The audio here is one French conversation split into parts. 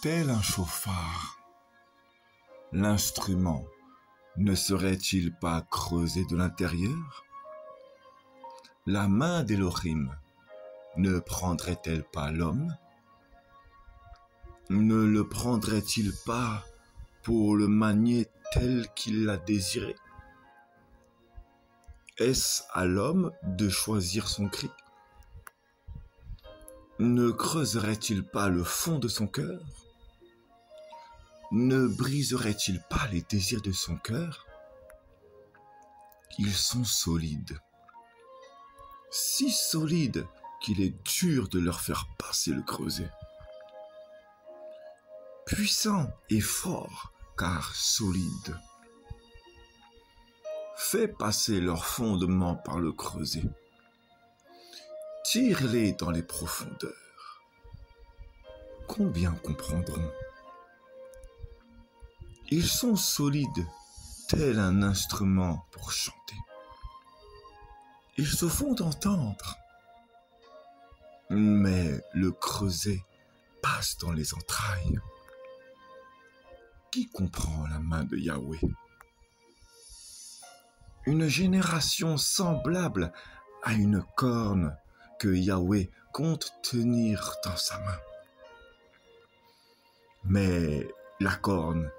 Tel un chauffard, l'instrument ne serait-il pas creusé de l'intérieur? La main d'Élohim ne prendrait-elle pas l'homme? Ne le prendrait-il pas pour le manier tel qu'il l'a désiré? Est-ce à l'homme de choisir son cri? Ne creuserait-il pas le fond de son cœur? Ne briserait-il pas les désirs de son cœur? Ils sont solides, si solides qu'il est dur de leur faire passer le creuset. Puissant et fort, car solide. Fais passer leurs fondements par le creuset. Tire-les dans les profondeurs. Combien comprendront? Ils sont solides, tel un instrument pour chanter. Ils se font entendre. Mais le creuset passe dans les entrailles. Qui comprend la main de Yahweh? Une génération semblable à une corne que Yahweh compte tenir dans sa main. Mais la corne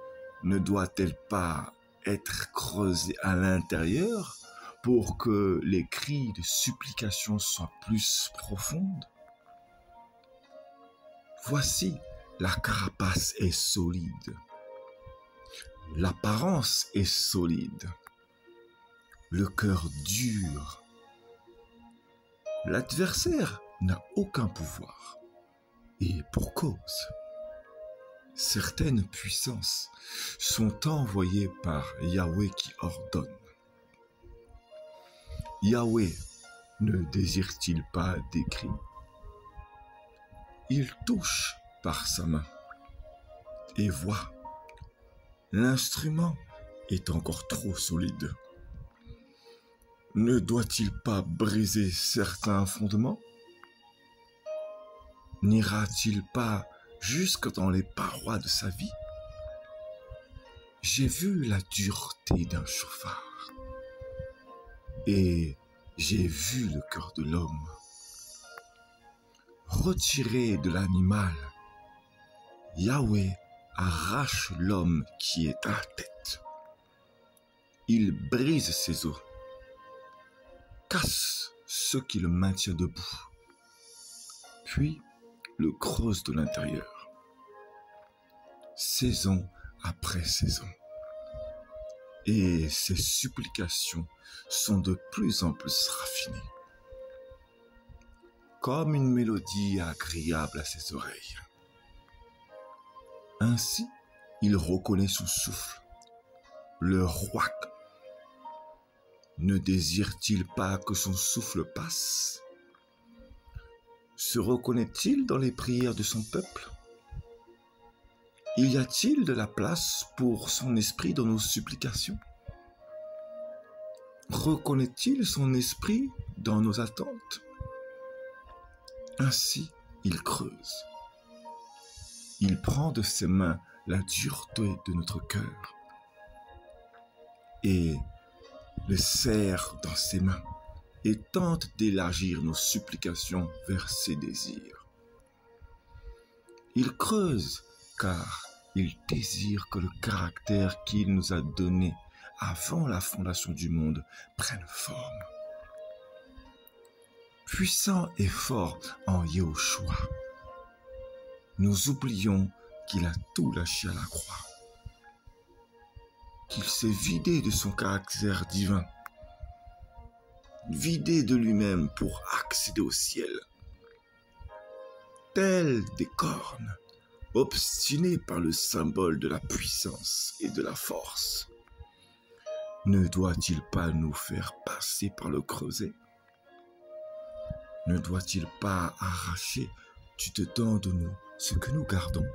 ne doit-elle pas être creusée à l'intérieur pour que les cris de supplication soient plus profondes? Voici, la carapace est solide. L'apparence est solide. Le cœur dur. L'adversaire n'a aucun pouvoir. Et pour cause. Certaines puissances sont envoyées par Yahweh qui ordonne. Yahweh ne désire-t-il pas des cris? Il touche par sa main et voit. L'instrument est encore trop solide. Ne doit-il pas briser certains fondements? N'ira-t-il pas jusque dans les parois de sa vie? J'ai vu la dureté d'un chauffard et j'ai vu le cœur de l'homme. Retiré de l'animal, Yahweh arrache l'homme qui est à la tête. Il brise ses os, casse ce qui le maintient debout, puis le creuse de l'intérieur, saison après saison. Et ses supplications sont de plus en plus raffinées, comme une mélodie agréable à ses oreilles. Ainsi, il reconnaît son souffle, le roi. Ne désire-t-il pas que son souffle passe? Se reconnaît-il dans les prières de son peuple? Y a-t-il de la place pour son esprit dans nos supplications? Reconnaît-il son esprit dans nos attentes? Ainsi, il creuse. Il prend de ses mains la dureté de notre cœur et le serre dans ses mains et tente d'élargir nos supplications vers ses désirs. Il creuse car il désire que le caractère qu'il nous a donné avant la fondation du monde prenne forme. Puissant et fort en Yahushua, nous oublions qu'il a tout lâché à la croix, qu'il s'est vidé de son caractère divin, vidé de lui-même pour accéder au ciel. Tel des cornes, obstiné par le symbole de la puissance et de la force, ne doit-il pas nous faire passer par le creuset? Ne doit-il pas arracher du dedans de nous ce que nous gardons?